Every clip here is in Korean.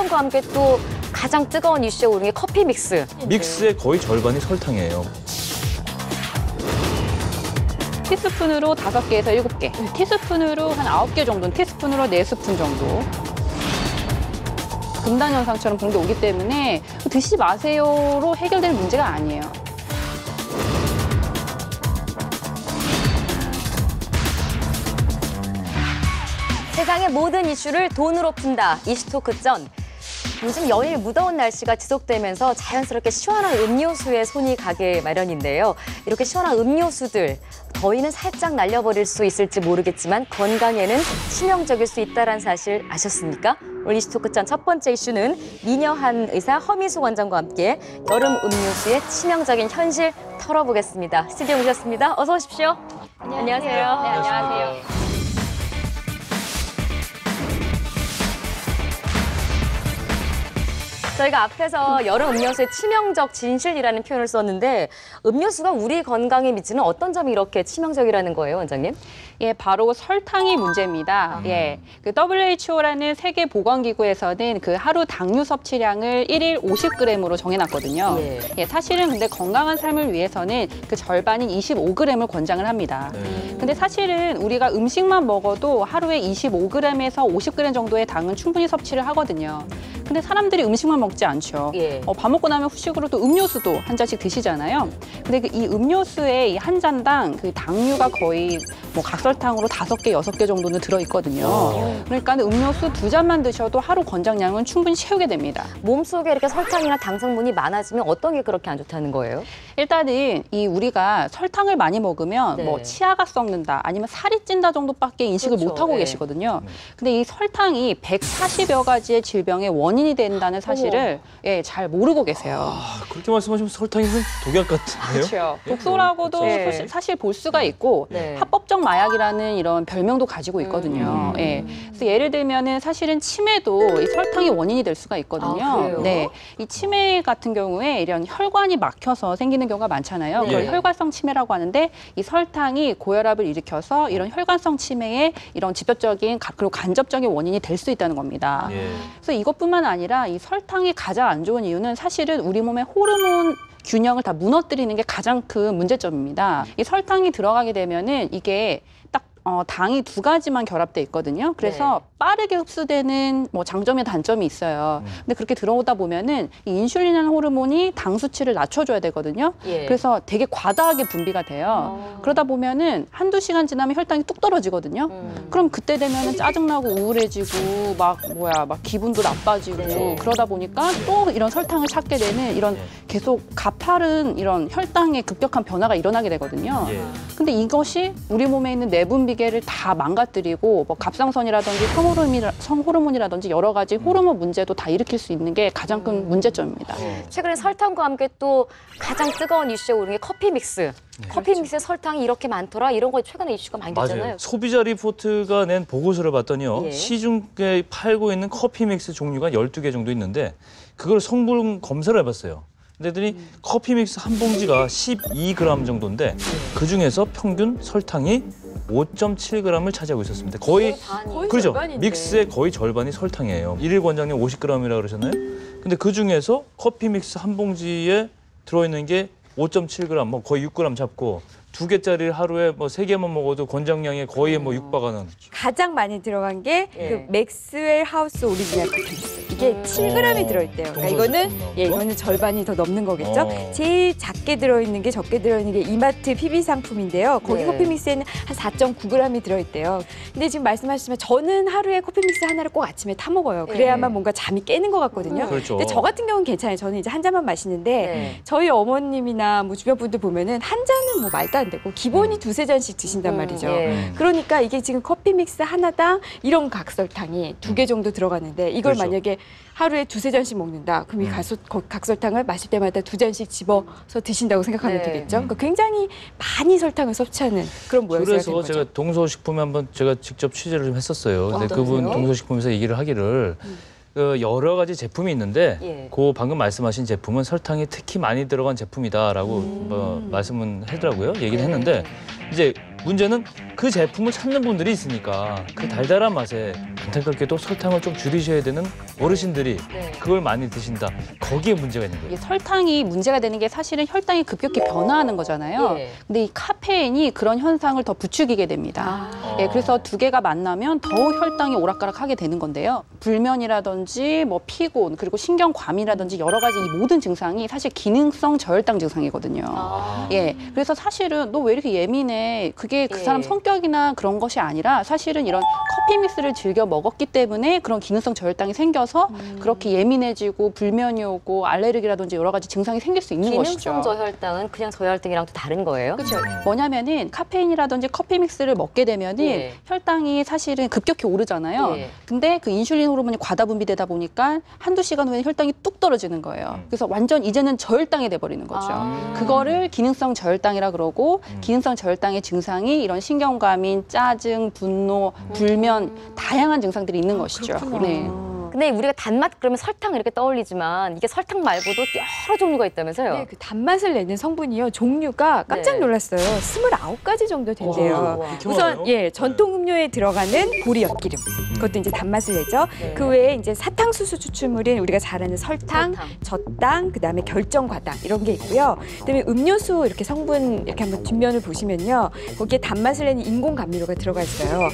설탕과 함께 또 가장 뜨거운 이슈에 오른 게 커피 믹스. 믹스의 거의 절반이 설탕이에요. 티스푼으로 5개에서 7개, 티스푼으로 한 9개 정도는 티스푼으로 4스푼 정도. 금단 현상처럼 그런 게 오기 때문에 드시지 마세요로 해결되는 문제가 아니에요. 세상의 모든 이슈를 돈으로 푼다. 이슈토크 전. 요즘 연일 무더운 날씨가 지속되면서 자연스럽게 시원한 음료수에 손이 가게 마련인데요. 이렇게 시원한 음료수들, 더위는 살짝 날려버릴 수 있을지 모르겠지만 건강에는 치명적일 수 있다는 사실 아셨습니까? 오늘 이슈토크 전 첫 번째 이슈는 미녀한 의사 허미숙 원장과 함께 여름 음료수의 치명적인 현실 털어보겠습니다. 스튜디오에 오셨습니다. 어서 오십시오. 안녕하세요. 네, 안녕하세요. 저희가 앞에서 여름 음료수의 치명적 진실이라는 표현을 썼는데 음료수가 우리 건강에 미치는 어떤 점이 이렇게 치명적이라는 거예요, 원장님? 예, 바로 설탕이 문제입니다. 예, 그 WHO라는 세계보건기구에서는 그 하루 당류 섭취량을 1일 50g으로 정해놨거든요. 예, 사실은 근데 건강한 삶을 위해서는 그 절반인 25g을 권장을 합니다. 근데 사실은 우리가 음식만 먹어도 하루에 25g에서 50g 정도의 당은 충분히 섭취를 하거든요. 근데 사람들이 음식만 먹지 않죠. 예. 밥 먹고 나면 후식으로 또 음료수도 한 잔씩 드시잖아요. 근데 이 음료수에 한 잔당 그 당류가 거의 뭐 각설탕으로 5개, 6개 정도는 들어있거든요. 그러니까 음료수 2잔만 드셔도 하루 권장량은 충분히 채우게 됩니다. 몸속에 이렇게 설탕이나 당성분이 많아지면 어떤 게 그렇게 안 좋다는 거예요? 일단은 이 우리가 설탕을 많이 먹으면 네. 뭐 치아가 썩는다 아니면 살이 찐다 정도밖에 인식을 그렇죠. 못 하고 네. 계시거든요. 근데 이 설탕이 140여 가지의 질병의 원인이 된다는 사실을 예, 잘 모르고 계세요. 아, 그렇게 말씀하시면 설탕이 무슨 독약 같은데요? 그렇죠. 독소라고도 네. 사실 볼 수가 있고 네. 합법적 마약이라는 이런 별명도 가지고 있거든요. 예. 그래서 예를 들면은 사실은 치매도 이 설탕이 원인이 될 수가 있거든요. 아, 그래요? 네. 이 치매 같은 경우에 이런 혈관이 막혀서 생기는 경우가 많잖아요. 그걸 네. 혈관성 치매라고 하는데 이 설탕이 고혈압을 일으켜서 이런 혈관성 치매의 이런 직접적인 그리고 간접적인 원인이 될 수 있다는 겁니다. 예. 그래서 이것뿐만 아니라 이 설탕이 가장 안 좋은 이유는 사실은 우리 몸의 호르몬 균형을 다 무너뜨리는 게 가장 큰 문제점입니다. 이 설탕이 들어가게 되면은 이게 딱 당이 2가지만 결합돼 있거든요. 그래서 빠르게 흡수되는 뭐 장점이 단점이 있어요. 근데 그렇게 들어오다 보면은 이 인슐린이라는 호르몬이 당 수치를 낮춰줘야 되거든요. 예. 그래서 되게 과다하게 분비가 돼요. 그러다 보면은 한두 시간 지나면 혈당이 뚝 떨어지거든요. 그럼 그때 되면은 짜증나고 우울해지고 막 기분도 나빠지고 네. 그러다 보니까 또 이런 설탕을 찾게 되는 이런 계속 가파른 이런 혈당의 급격한 변화가 일어나게 되거든요. 예. 근데 이것이 우리 몸에 있는 내분 비계를 다 망가뜨리고 뭐 갑상선이라든지 성호르몬이라든지 여러 가지 호르몬 문제도 다 일으킬 수 있는 게 가장 큰 문제점입니다. 최근에 설탕과 함께 또 가장 뜨거운 이슈에 오른 게 커피 믹스. 커피 믹스에 설탕이 이렇게 많더라. 이런 거 최근에 이슈가 많이 됐잖아요. 맞아요. 소비자 리포트가 낸 보고서를 봤더니요. 예. 시중에 팔고 있는 커피 믹스 종류가 12개 정도 있는데 그걸 성분 검사를 해봤어요. 그랬더니 커피 믹스 한 봉지가 12g 정도인데 그중에서 평균 설탕이 5.7g을 차지하고 있었습니다. 거의 그렇죠. 믹스의 거의 절반이 설탕이에요. 일일 권장량 50g이라고 그러셨나요? 근데 그중에서 커피 믹스 한 봉지에 들어있는 게 5.7g, 뭐 거의 6g 잡고 2개짜리를 하루에 뭐 3개만 먹어도 권장량에 거의 뭐 육박하는. 가장 많이 들어간 게 그 맥스웰 하우스 오리지널 커피 믹스. 이게 7g이 들어있대요. 그러니까 이거는 절반이 더 넘는 거겠죠. 제일 작게 들어있는 게 적게 들어있는 게 이마트 PB 상품인데요. 거기 커피 믹스에는 한 4.9g이 들어있대요. 근데 지금 말씀하셨지만 저는 하루에 커피 믹스 하나를 꼭 아침에 타 먹어요. 그래야만 뭔가 잠이 깨는 것 같거든요. 그렇죠. 근데 저 같은 경우는 괜찮아요. 저는 이제 한 잔만 마시는데 저희 어머님이나 뭐 주변 분들 보면은 한 잔은 뭐 말도 안 되고 기본이 2-3잔씩 드신단 말이죠. 그러니까 이게 지금 커피 믹스 하나당 이런 각설탕이 2개 정도 들어가는데 이걸 그렇죠. 만약에 하루에 2-3잔씩 먹는다. 그럼 이 각설탕을 마실 때마다 2잔씩 집어서 드신다고 생각하면 되겠죠. 그러니까 굉장히 많이 설탕을 섭취하는 그런 모양새가 된 그래서 거죠. 제가 동서식품에 한번 제가 직접 취재를 좀 했었어요. 근데 그분 동서식품에서 얘기를 하기를 그 여러 가지 제품이 있는데 그 방금 말씀하신 제품은 설탕이 특히 많이 들어간 제품이다라고 뭐 말씀은 하더라고요. 얘기를 했는데 이제 문제는 그 제품을 찾는 분들이 있으니까 그 달달한 맛에 안타깝게도 설탕을 좀 줄이셔야 되는 어르신들이 네. 그걸 많이 드신다. 거기에 문제가 있는 거예요. 이게 설탕이 문제가 되는 게 사실은 혈당이 급격히 변화하는 거잖아요. 예. 근데 이 카페인이 그런 현상을 더 부추기게 됩니다. 아. 예, 그래서 두 개가 만나면 더 혈당이 오락가락하게 되는 건데요. 불면이라든지 뭐 피곤 그리고 신경과민이라든지 여러 가지 이 모든 증상이 사실 기능성 저혈당 증상이거든요. 아. 예, 그래서 사실은 너 왜 이렇게 예민해? 그게 그 예. 사람 성격이나 그런 것이 아니라 사실은 이런 커피 믹스를 즐겨 먹었기 때문에 그런 기능성 저혈당이 생겨서 그렇게 예민해지고 불면이 오고 알레르기라든지 여러 가지 증상이 생길 수 있는 것이죠. 기능성 저혈당은 그냥 저혈당이랑 또 다른 거예요? 그렇죠. 뭐냐면은 카페인이라든지 커피 믹스를 먹게 되면은 예. 혈당이 사실은 급격히 오르잖아요. 예. 근데 그 인슐린 호르몬이 과다 분비되다 보니까 한두 시간 후에 혈당이 뚝 떨어지는 거예요. 그래서 완전 이제는 저혈당이 돼버리는 거죠. 아. 그거를 기능성 저혈당이라 그러고 기능성 저혈당의 증상이 이런 신경과민, 짜증, 분노, 불면 다양한 증상들이 있는 것이죠. 네. 근데 우리가 단맛 그러면 설탕 이렇게 떠올리지만 이게 설탕 말고도 여러 종류가 있다면서요? 네, 그 단맛을 내는 성분이요. 종류가 깜짝 네. 놀랐어요. 29가지 정도 된대요. 와, 이렇게 우선 많아요? 예, 전통 음료에 들어가는 보리 엿기름. 그것도 이제 단맛을 내죠. 네. 그 외에 이제 사탕수수 추출물인 우리가 잘 아는 설탕, 젖당, 그다음에 결정과당 이런 게 있고요. 그다음에 음료수 이렇게 성분 이렇게 한번 뒷면을 보시면요. 거기에 단맛을 내는 인공 감미료가 들어가 있어요.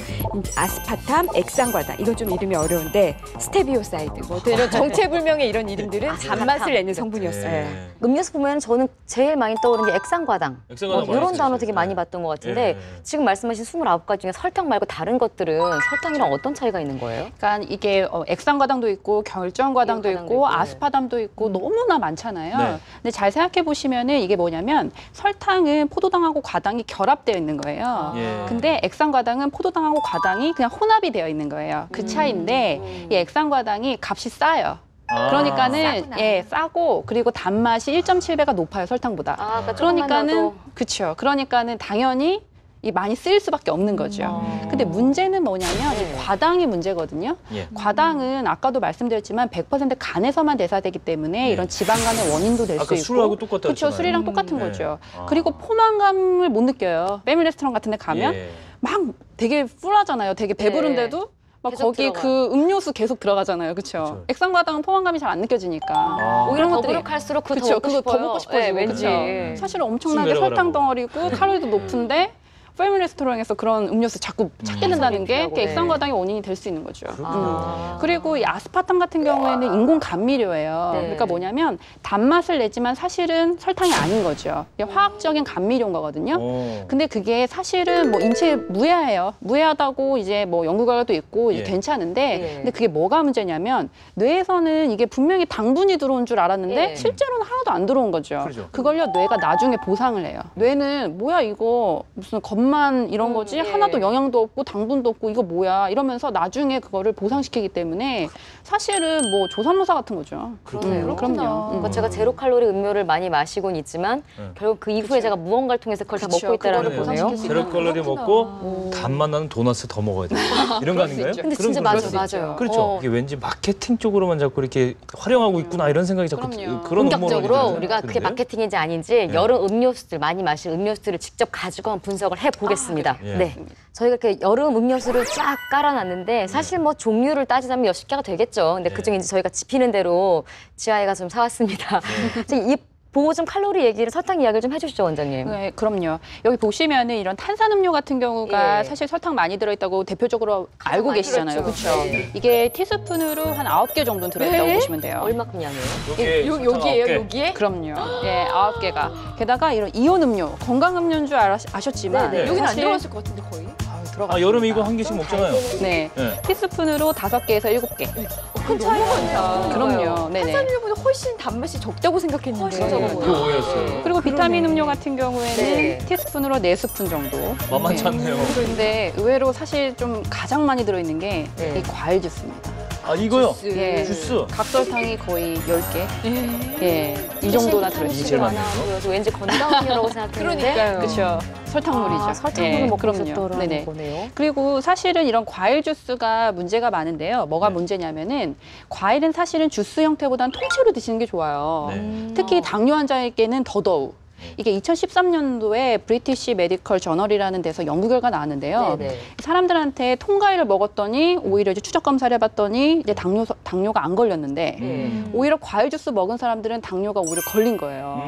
아스파탐, 액상과당. 이거 좀 이름이 어려운데 스테비오사이드. 뭐 이런 정체불명의 이런 이름들은 아스파탐. 단맛을 내는 성분이었어요. 네. 음료수 보면 저는 제일 많이 떠오르는 게 액상과당. 액상과당 이런 많이 단어 쓰죠. 되게 많이 네. 봤던 것 같은데 네. 지금 말씀하신 29가지 중에 설탕 말고 다른 것들은 설탕이랑 어떤 차이가 있는 거예요? 그러니까 이게 액상과당도 있고 결정과당도 결정과당도 있고 있고, 네. 아스파탐도 있고 너무나 많잖아요. 네. 근데 잘 생각해 보시면은 이게 뭐냐면 설탕은 포도당하고 과당이 결합되어 있는 거예요. 예. 근데 액상과당은 포도당하고 과당이 그냥 혼합이 되어 있는 거예요. 그 차이인데 이 액상과당이 값이 싸요. 아. 그러니까는 싸구나. 예, 싸고 그리고 단맛이 1.7배가 높아요, 설탕보다. 아, 그러니까 조금만 그러니까는 넣어도. 그렇죠. 그러니까는 당연히 이 많이 쓰일 수밖에 없는 거죠. 근데 문제는 뭐냐면 네. 이 과당이 문제거든요. 예. 과당은 아까도 말씀드렸지만 100% 간에서만 대사되기 때문에 네. 이런 지방간의 원인도 될 수 아까 있고 술하고 똑같다 그렇죠. 했잖아요. 술이랑 똑같은 네. 거죠. 아. 그리고 포만감을 못 느껴요. 패밀리 레스토랑 같은 데 가면 예. 막 되게 풀하잖아요. 되게 배부른데도 막 계속 거기 들어가. 그 음료수 계속 들어가잖아요. 그렇죠. 그쵸. 액상과당은 포만감이 잘 안 느껴지니까. 아. 오히려 그런 더부룩할수록 그거 그쵸, 더 먹고 그거 싶어요. 더 먹고 싶어지고 네, 왠지. 그쵸. 사실은 쑥 엄청나게 내려가라고. 설탕 덩어리고 칼로리도 높은데 패밀리 레스토랑에서 그런 음료수 자꾸 찾게 된다는 게 네. 그 액상과당의 원인이 될 수 있는 거죠. 아. 그리고 이 아스파탐 같은 경우에는 인공 감미료예요. 네. 그러니까 뭐냐면 단맛을 내지만 사실은 설탕이 아닌 거죠. 이게 화학적인 감미료인 거거든요. 오. 근데 그게 사실은 뭐 인체에 무해해요. 무해하다고 이제 뭐 연구 결과도 있고 이제 예. 괜찮은데 예. 근데 그게 뭐가 문제냐면 뇌에서는 이게 분명히 당분이 들어온 줄 알았는데 예. 실제로는 하나도 안 들어온 거죠. 그렇죠. 그걸요 뇌가 나중에 보상을 해요. 뇌는 뭐야 이거 무슨 겉만 이런 거지 예. 하나도 영양도 없고 당분도 없고 이거 뭐야 이러면서 나중에 그거를 보상시키기 때문에 사실은 뭐 조삼모사 같은 거죠. 그러네요. 그럼요. 그러니까 제가 제로 칼로리 음료를 많이 마시곤 있지만 네. 결국 그 이후에 제가 무언가를 통해서 그걸 다 그쵸. 먹고 있다라는 그거를 거네요. 보상시킬 수 제로 칼로리 먹고 단맛 나는 도넛을 더 먹어야 돼. 이런 거 아닌가요? 근데 그런 진짜 거죠. 맞아요. 그렇죠. 이게 왠지 마케팅 쪽으로만 자꾸 이렇게 활용하고 있구나 이런 생각이 자꾸 그럼요. 그런 본격적으로 음모론이 우리가 그게 드는데요? 마케팅인지 아닌지 여름 음료수들 많이 마실 음료수들을 직접 가지고 한번 분석을 해보겠습니다. 예. 네, 저희가 이렇게 여름 음료수를 쫙 깔아놨는데 사실 뭐 종류를 따지자면 몇십 개가 되겠죠. 근데 그중에 이제 저희가 집히는 대로 지아이가 좀 사왔습니다. 이 보호좀 칼로리 얘기를 설탕 이야기를 좀 해주시죠, 원장님. 네, 그럼요. 여기 보시면은 이런 탄산음료 같은 경우가 예. 사실 설탕 많이 들어있다고 대표적으로 알고 많이 계시잖아요. 들었죠. 그렇죠? 네. 이게 티스푼으로 한 9개 정도는 들어있다고 네? 보시면 돼요. 얼마큼 양이에요? 여기에요, 여기에? 그럼요. 예, 9개가. 게다가 이런 이온 음료, 건강 음료인 줄 아셨지만 네, 네. 여기는 안 사실- 들어갔을 것 같은데 거의. 아 여름에 이거 한 개씩 먹잖아요. 네. 네. 티스푼으로 5개에서 7개. 큰 차이가 많다. 그럼요. 네네. 탄산음료보다 훨씬 단맛이 적다고 생각했는데. 훨씬 적어 보여요. 그 오해였어요. 그리고 비타민 음료 같은 경우에는 네. 티스푼으로 4스푼 정도. 만만치 네. 않네요. 근데 의외로 사실 좀 가장 많이 들어있는 게 이 네. 과일 주스입니다. 아 이거요? 예. 주스. 각설탕이 거의 10개. 예. 이 정도나 이게 들어있어요. 제일 많아 많네요. 보여서 왠지 건강 음료라고 생각했는데 그러니까요. 그렇죠. 설탕물이죠. 아, 설탕물을 먹고 그럼요. 싶더라는 네네. 거네요. 그리고 사실은 이런 과일 주스가 문제가 많은데요. 뭐가 네. 문제냐면은 과일은 사실은 주스 형태보다는 통째로 드시는 게 좋아요. 네. 특히 당뇨 환자에게는 더더욱. 이게 2013년도에 브리티시 메디컬 저널이라는 데서 연구 결과 나왔는데요. 네네. 사람들한테 통과일을 먹었더니 오히려 이제 추적 검사를 해봤더니 이제 당뇨가 안 걸렸는데 오히려 과일 주스 먹은 사람들은 당뇨가 오히려 걸린 거예요.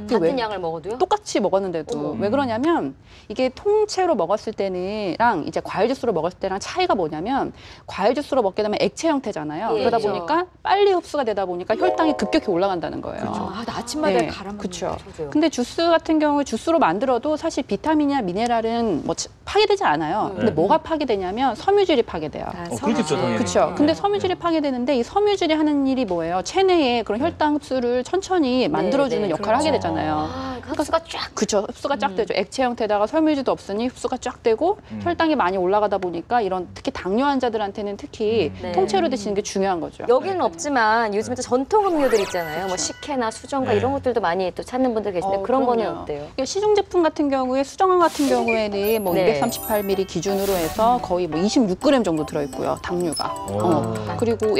그게 같은 양을 먹어도요? 똑같이 먹었는데도 왜 그러냐면 이게 통째로 먹었을 때랑 이제 과일 주스로 먹었을 때랑 차이가 뭐냐면 과일 주스로 먹게 되면 액체 형태잖아요. 예, 그러다 그렇죠. 보니까 빨리 흡수가 되다 보니까 혈당이 급격히 올라간다는 거예요. 아, 나 아침마다 네, 갈아 먹는 그렇죠. 저도요. 근데 주스 같은 경우 주스로 만들어도 사실 비타민이나 미네랄은 뭐 파괴되지 않아요. 근데 뭐가 파괴되냐면 섬유질이 파괴돼요. 그렇겠죠, 당연히. 그렇죠. 근데 섬유질이 파괴되는데 이 섬유질이 하는 일이 뭐예요? 체내에 그런 혈당 흡수를 천천히 만들어주는 네, 역할을 하게 되잖아요. 아, 그 흡수가 쫙. 그렇죠. 흡수가 쫙 되죠. 액체 형태다가 섬유질도 없으니 흡수가 쫙 되고 혈당이 많이 올라가다 보니까 이런 특히 당뇨 환자들한테는 특히 네. 통째로 드시는 게 중요한 거죠. 여기는 없지만 요즘에 또 전통 음료들 있잖아요. 뭐 식혜나 수정과 네. 이런 것들도 많이 또 찾는 분들 계신데 그런 거는 그럼요. 어때요? 시중 제품 같은 경우에 수정화 같은 경우에는 뭐 네. 238ml 기준으로 해서 거의 뭐 26g 정도 들어있고요. 당류가. 그리고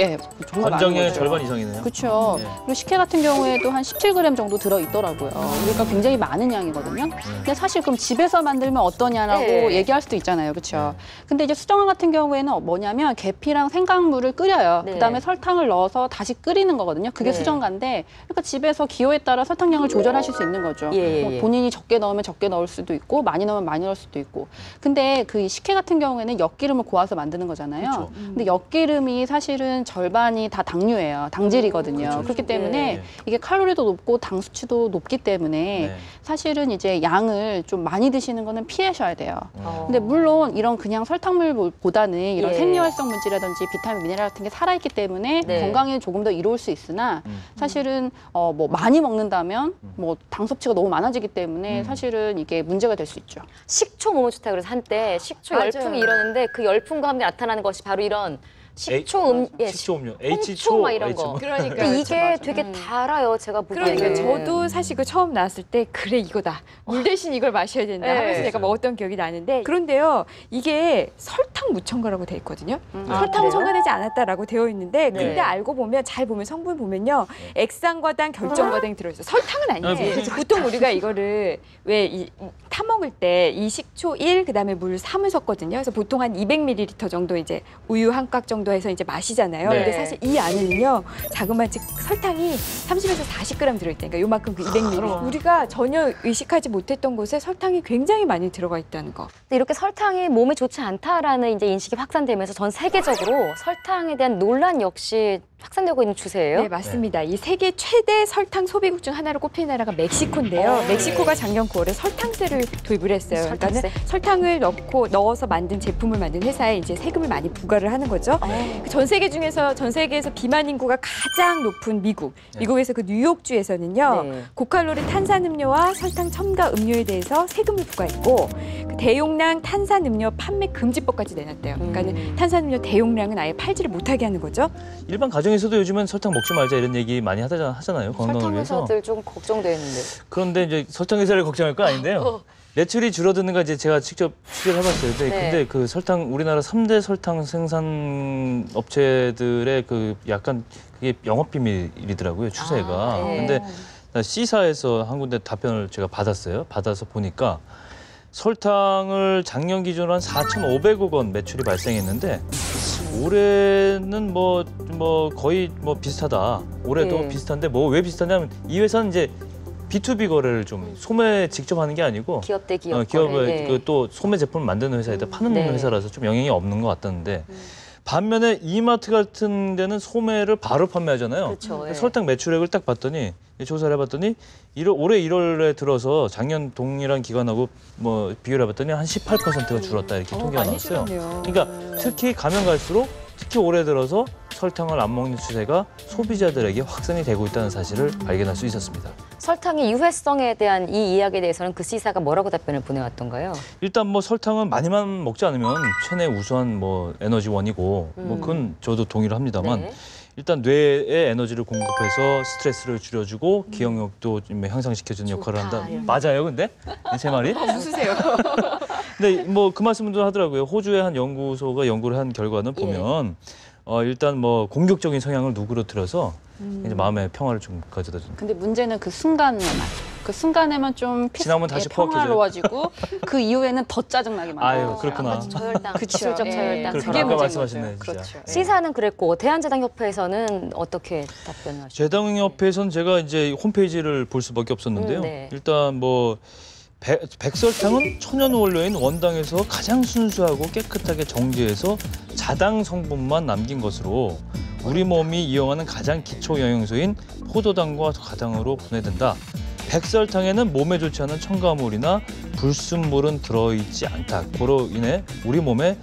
정말 많은 권장량의 거죠. 절반 이상이네요. 그렇죠. 네. 그리고 식혜 같은 경우에도 한 17g 정도 들어있더라고요. 그러니까 굉장히 많은 양이거든요. 근데 사실 그럼 집에서 만들면 어떠냐라고 네. 얘기할 수도 있잖아요. 그렇죠. 근데 이제 수정화 같은 경우에는 뭐냐면 계피랑 생강물을 끓여요. 네. 그다음에 설탕을 넣어서 다시 끓이는 거거든요. 그게 네. 수정가인데 그러니까 집에서 기호에 따라 설탕량을 조절하실 수 있는 거죠. 예, 뭐 예. 본인이 적게 넣으면 적게 넣을 수도 있고 많이 넣으면 많이 넣을 수도 있고. 근데 그 식혜 같은 경우에는 엿기름을 고아서 만드는 거잖아요. 그렇죠. 근데 엿기름이 사실은 절반이 다 당류예요. 당질이거든요. 그렇기 때문에 네. 이게 칼로리도 높고 당 수치도 높기 때문에 네. 사실은 이제 양을 좀 많이 드시는 거는 피하셔야 돼요. 어. 근데 물론 이런 그냥 설탕물보다는 이런 예. 생리활성 물질이라든지 비타민, 미네랄 같은 게 살아있기 때문에 네. 건강에 조금 더 이로울 수 있으나 사실은 뭐 많이 먹는다면 뭐 당 섭취가 너무 많아지기 때문에 사실은 이게 문제가 될 수 있죠. 식초 너무 좋다 그래서 한때 식초 맞아요. 열풍이 일었는데 그 열풍과 함께 나타나는 것이 바로 이런 식초 식초 음료, 홍초 H초 막 이런 거. 그러니까 근데 이게 되게 달아요. 제가 보기에는. 그러니까 저도 사실 그 처음 나왔을 때 그래 이거다. 물 대신 이걸 마셔야 된다 네. 하면서 내가 먹었던 기억이 나는데 그런데요. 이게 설탕 무첨가라고 돼 있거든요. 설탕 그래요? 첨가되지 않았다라고 되어 있는데 네. 근데 알고 보면 잘 보면 성분 보면요. 액상과당, 결정과당이 들어있어요. 설탕은 아니에요. 네. 보통 우리가 이거를 왜 타먹을 때 이 식초 1 그다음에 물 3을 섞거든요. 그래서 보통 한 200ml 정도 이제 우유 한 깍 정도 해서 이제 마시잖아요. 네. 근데 사실 이 안에는요. 자그마치 설탕이 30에서 40g 들어있다니까 요만큼 그 200ml. 우리가 전혀 의식하지 못했던 곳에 설탕이 굉장히 많이 들어가 있다는 거. 근데 이렇게 설탕이 몸에 좋지 않다라는 이제 인식이 확산되면서 전 세계적으로 설탕에 대한 논란 역시 확산되고 있는 추세예요. 네, 맞습니다. 이 세계 최대 설탕 소비국 중 하나로 꼽히는 나라가 멕시코인데요. 멕시코가 작년 9월에 설탕세를 도입을 했어요. 설탕세? 그러니까는 설탕을 넣어서 만든 제품을 만든 회사에 이제 세금을 많이 부과를 하는 거죠. 전 세계에서 비만 인구가 가장 높은 미국. 미국에서 그 뉴욕주에서는요. 네. 고칼로리 탄산음료와 설탕 첨가 음료에 대해서 세금을 부과했고 그 대용량 탄산음료 판매 금지법까지 내놨대요. 그러니까는 탄산음료 대용량은 아예 팔지를 못하게 하는 거죠. 일반 가정에서도 요즘은 설탕 먹지 말자 이런 얘기 많이 하잖아요. 건강을 설탕 위해서. 회사들 좀 걱정되는데. 그런데 이제 설탕 회사를 걱정할 건 아닌데요. 매출이 줄어드는 거 이제 제가 직접 취재를 해봤어요. 근데 그 설탕 우리나라 3대 설탕 생산 업체들의 그 약간 그게 영업 비밀이더라고요. 추세가. 근데 C사에서 한 군데 답변을 제가 받았어요. 받아서 보니까 설탕을 작년 기준으로 한 4,500억 원 매출이 발생했는데 올해는 뭐 거의 뭐 비슷하다. 올해도 네. 비슷한데 뭐 왜 비슷하냐면 이 회사는 이제 B2B 거래를 좀 소매 직접 하는 게 아니고 기업 대 기업. 기업의 네. 그 또 소매 제품을 만드는 회사에다 파는 네. 회사라서 좀 영향이 없는 것 같았는데 반면에 이마트 같은 데는 소매를 바로 판매하잖아요. 그렇죠. 예. 설탕 매출액을 딱 봤더니 조사를 해봤더니 올해 1월에 들어서 작년 동일한 기간하고 뭐 비교를 해봤더니 한 18%가 줄었다 이렇게 통계가 많이 나왔어요. 줄었네요. 그러니까 특히 가면 갈수록 특히 올해 들어서 설탕을 안 먹는 추세가 소비자들에게 확산이 되고 있다는 사실을 발견할 수 있었습니다. 설탕의 유해성에 대한 이 이야기에 대해서는 그 C사가 뭐라고 답변을 보내왔던가요? 일단 뭐 설탕은 많이만 먹지 않으면 체내 우수한 뭐 에너지원이고 뭐 그건 저도 동의를 합니다만 네. 일단 뇌에 에너지를 공급해서 스트레스를 줄여주고 기억력도 좀 향상시켜주는 역할을 한다. 맞아요, 근데 제 말이? 웃으세요. 근데 뭐 그 말씀도 하더라고요. 호주의 한 연구소가 연구를 한 결과는 보면 일단 뭐 공격적인 성향을 누그러뜨려서 이제 마음의 평화를 좀 가져다 준다. 근데 문제는 그 순간의 맛. 그 순간에만 좀 지나면 다시 퍼붓게 평화로워지고 그 이후에는 더 짜증나게 만들어요. 아유, 그렇구나. 저혈당, 그쵸. 기술적 예, 저혈당. 그렇구나. 그게 아까 문제인 말씀하셨네, 거죠. 진짜. 그렇죠. 예. 시사는 그랬고 대한제당협회에서는 어떻게 답변을 하셨어요? 제당협회에서는 제가 이제 홈페이지를 볼 수밖에 없었는데요. 네. 일단 뭐 백설탕은 천연 원료인 원당에서 가장 순수하고 깨끗하게 정제해서 자당 성분만 남긴 것으로 우리 몸이 이용하는 가장 기초 영양소인 포도당과 가당으로 분해된다. 백설탕에는 몸에 좋지 않은 첨가물이나 불순물은 들어있지 않다. 그로 인해 우리 몸에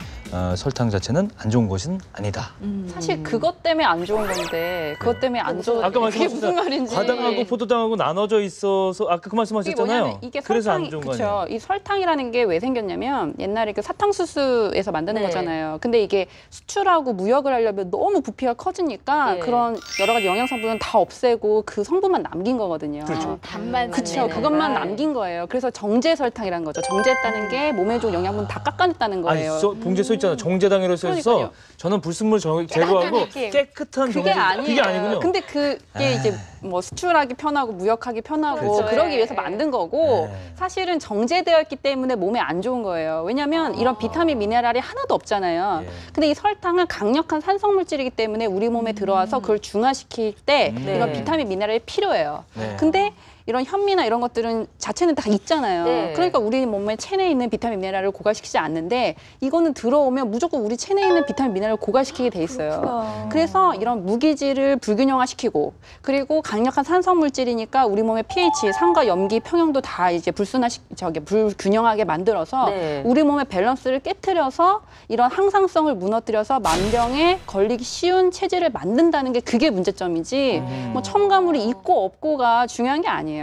설탕 자체는 안 좋은 것은 아니다. 사실 그것 때문에 안 좋은 건데 그것 때문에 안 좋은 아까 그게 무슨 말인지. 과당하고 포도당하고 나눠져 있어서 아까 그 이게 말씀하셨잖아요. 뭐냐면 이게 그래서 설탕이 안 좋은 거 아니에요? 그렇죠. 이 설탕이라는 게 왜 생겼냐면 옛날에 그 사탕수수에서 만드는 네. 거잖아요. 근데 이게 수출하고 무역을 하려면 너무 부피가 커지니까 네. 그런 여러 가지 영양 성분은 다 없애고 그 성분만 남긴 거거든요. 그렇죠. 단만 그렇죠. 남기는. 그것만 남긴 거예요. 그래서 정제 설탕이라는 거죠. 정제했다는 게 몸에 좋은 영양분 다 깎아냈다는 아니, 거예요. 봉지에 써 있잖아요. 정제당이라고 써 있어서 그러니까요. 저는 불순물 제거하고 느낌. 깨끗한 그게 아니에요. 그게 아니군요. 근데 그게 이제 뭐 수출하기 편하고 무역하기 편하고 그렇죠. 그러기 예, 위해서 예. 만든 거고 네. 사실은 정제되어 있기 때문에 몸에 안 좋은 거예요. 왜냐하면 이런 비타민 미네랄이 하나도 없잖아요. 예. 근데 이 설탕은 강력한 산성 물질이기 때문에 우리 몸에 들어와서 그걸 중화시킬 때 네. 이런 비타민 미네랄이 필요해요. 네. 근데 이런 현미나 이런 것들은 자체는 다 있잖아요. 네. 그러니까 우리 몸에 체내에 있는 비타민 미네랄을 고갈시키지 않는데 이거는 들어오면 무조건 우리 체내에 있는 비타민 미네랄을 고갈시키게 돼 있어요. 그래서 이런 무기질을 불균형화시키고 그리고 강력한 산성 물질이니까 우리 몸의 pH, 산과 염기, 평형도 다 이제 불균형하게 만들어서 네. 우리 몸의 밸런스를 깨트려서 이런 항상성을 무너뜨려서 만병에 걸리기 쉬운 체질을 만든다는 게 그게 문제점이지 뭐 첨가물이 있고 없고가 중요한 게 아니에요.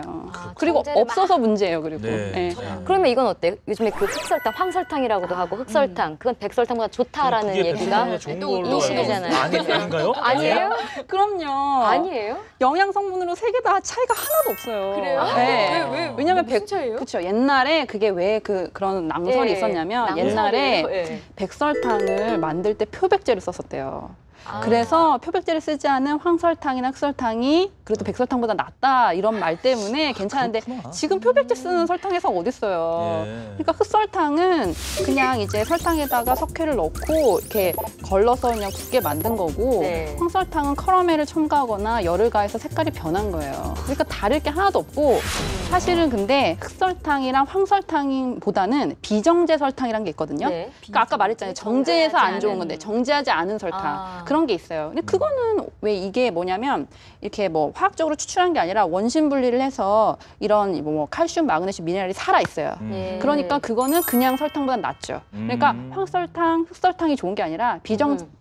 그리고 정제를 없어서 문제예요. 그리고 네. 예. 그러면 이건 어때요? 요즘에 그 흑설탕, 황설탕이라고도 하고 흑설탕, 그건 백설탕보다 좋다라는 그게 얘기가 백설탕보다 좋은 또 걸로 인식이잖아요. 아닌가요? 아니에요? 그럼요. 아니에요? 영양 성분으로 세 개 다 차이가 하나도 없어요. 그래요? 네. 왜냐면 그렇죠. 옛날에 그게 왜 그런 낭설이 예, 있었냐면 낭설이에요? 옛날에 예. 백설탕을 만들 때 표백제를 썼었대요. 아. 그래서 표백제를 쓰지 않은 황설탕이나 흑설탕이 그래도 백설탕보다 낫다 이런 말 때문에 괜찮은데 그렇구나. 지금 표백제 쓰는 설탕에서 어딨어요. 예. 그러니까 흑설탕은 그냥 이제 설탕에다가 석회를 넣고 이렇게 걸러서 그냥 굳게 만든 거고 네. 황설탕은 커러멜을 첨가하거나 열을 가해서 색깔이 변한 거예요. 그러니까 다를 게 하나도 없고 사실은 근데 흑설탕이랑 황설탕보다는 비정제 설탕이라는 게 있거든요. 네. 그러니까 아까 말했잖아요. 정제해서 안 좋은 않은. 건데 정제하지 않은 설탕 아. 그런 게 있어요. 근데 그거는 왜 이게 뭐냐면 이렇게 뭐 화학적으로 추출한 게 아니라 원심 분리를 해서 이런 뭐 칼슘, 마그네슘, 미네랄이 살아 있어요. 예. 그러니까 그거는 그냥 설탕보다 낫죠. 그러니까 황설탕, 흑설탕이 좋은 게 아니라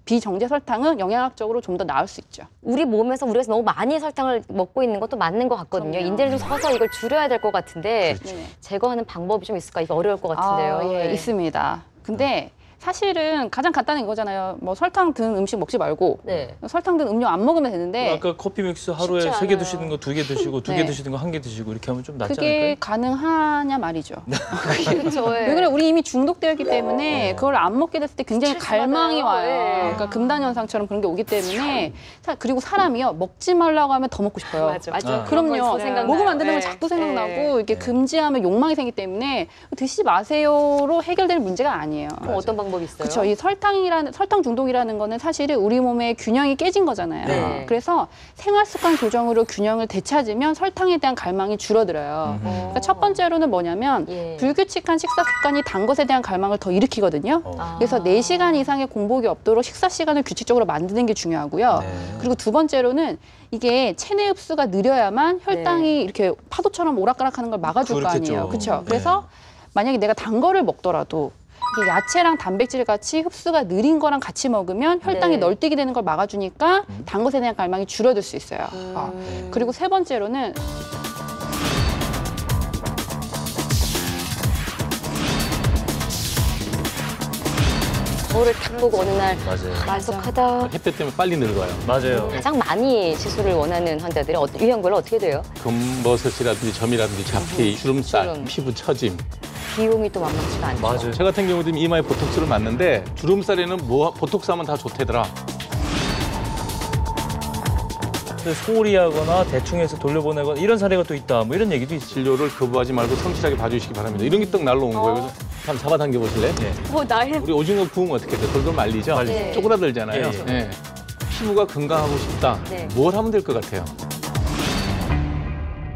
비정제 설탕은 영양학적으로 좀 더 나을 수 있죠. 우리 몸에서 우리가 너무 많이 설탕을 먹고 있는 것도 맞는 것 같거든요. 그럼요. 인대를 좀 서서 이걸 줄여야 될 것 같은데 네네. 제거하는 방법이 좀 있을까? 이거 어려울 것 같은데요. 아, 예, 네. 있습니다. 근데 사실은 가장 간단한 이거잖아요. 뭐 설탕 든 음식 먹지 말고 네. 설탕 든 음료 안 먹으면 되는데 아까 커피 믹스 하루에 쉽지 3개 않아요. 드시는 거 2개 드시고 2개 네. 드시는 거 1개 드시고 이렇게 하면 좀 낫지 그게 않을까요? 가능하냐 말이죠. 그렇죠. 왜 그래? 우리 이미 중독되어 있기 때문에 그걸 안 먹게 됐을 때 굉장히 스트레스 갈망이 받아요. 와요. 예. 그러니까 금단 현상처럼 그런 게 오기 때문에 그리고 사람이요 먹지 말라고 하면 더 먹고 싶어요. 맞아. 아. 그럼요. 먹으면 안 되는 건 네. 자꾸 생각나고 네. 이렇게 금지하면 욕망이 생기기 때문에 드시지 마세요로 해결될 문제가 아니에요. 그럼 어떤 방법이 있어요? 그렇죠. 이 설탕 중독이라는 거는 사실은 우리 몸의 균형이 깨진 거잖아요. 네. 그래서 생활 습관 교정으로 균형을 되찾으면 설탕에 대한 갈망이 줄어들어요. 그러니까 첫 번째로는 뭐냐면 예. 불규칙한 식사 습관이 단 것에 대한 갈망을 더 일으키거든요. 아. 그래서 4시간 이상의 공복이 없도록 식사 시간을 규칙적으로 만드는 게 중요하고요. 네. 그리고 두 번째로는 이게 체내 흡수가 느려야만 혈당이 네. 이렇게 파도처럼 오락가락하는 걸 막아줄 거 그렇겠죠. 아니에요. 그렇죠? 네. 그래서 만약에 내가 단 거를 먹더라도 이게 야채랑 단백질 같이 흡수가 느린 거랑 같이 먹으면 혈당이 네. 널뛰게 되는 걸 막아주니까 단 것에 대한 갈망이 줄어들 수 있어요. 그리고 세 번째로는 거울을 딱 보고 어느 날 맞아요. 만족하다. 햇볕 때문에 빨리 늙어요. 맞아요. 가장 많이 시술을 원하는 환자들이 유형별로 어떻게 돼요? 금버섯이라든지 점이라든지 잡티, 주름살, 주름. 피부 처짐. 비용이 또 만만치가 않죠. 맞아요. 저 같은 경우도 이마에 보톡스를 맞는데 주름살에는 보톡스 하면 다 좋대더라. 소홀히 하거나 대충 해서 돌려보내거나 이런 사례가 또 있다. 뭐 이런 얘기도 있어요. 진료를 거부하지 말고 성실하게 봐주시기 바랍니다. 이런 게 떡 날라온 거예요. 그래서 한번 잡아당겨 보실래요? 네. 나의 우리 오징어 구우면 어떻게 돼요? 돌돌 말리죠? 네. 쪼그라들잖아요. 예, 예. 네. 피부가 건강하고 싶다. 네. 뭘 하면 될 것 같아요?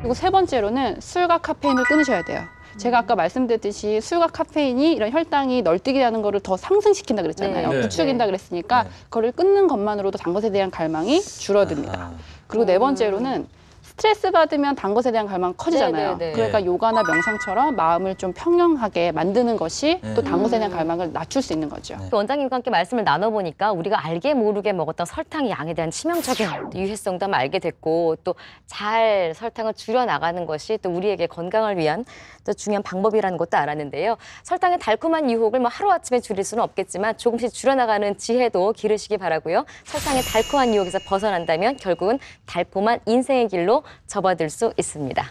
그리고 세 번째로는 술과 카페인을 끊으셔야 돼요. 제가 아까 말씀드렸듯이 술과 카페인이 이런 혈당이 널뛰게 하는 거를 더 상승시킨다 그랬잖아요. 네. 부추긴다 그랬으니까 네. 그거를 끊는 것만으로도 단 것에 대한 갈망이 줄어듭니다. 아. 그리고 네 번째로는 스트레스 받으면 단 것에 대한 갈망 커지잖아요. 네, 네, 네. 그러니까 요가나 명상처럼 마음을 좀 평형하게 만드는 것이 네. 또 단 것에 대한 갈망을 낮출 수 있는 거죠. 네. 원장님과 함께 말씀을 나눠보니까 우리가 알게 모르게 먹었던 설탕의 양에 대한 치명적인 유해성도 한번 알게 됐고 또 잘 설탕을 줄여나가는 것이 또 우리에게 건강을 위한 또 중요한 방법이라는 것도 알았는데요. 설탕의 달콤한 유혹을 뭐 하루아침에 줄일 수는 없겠지만 조금씩 줄여나가는 지혜도 기르시기 바라고요. 설탕의 달콤한 유혹에서 벗어난다면 결국은 달콤한 인생의 길로 접어들 수 있습니다.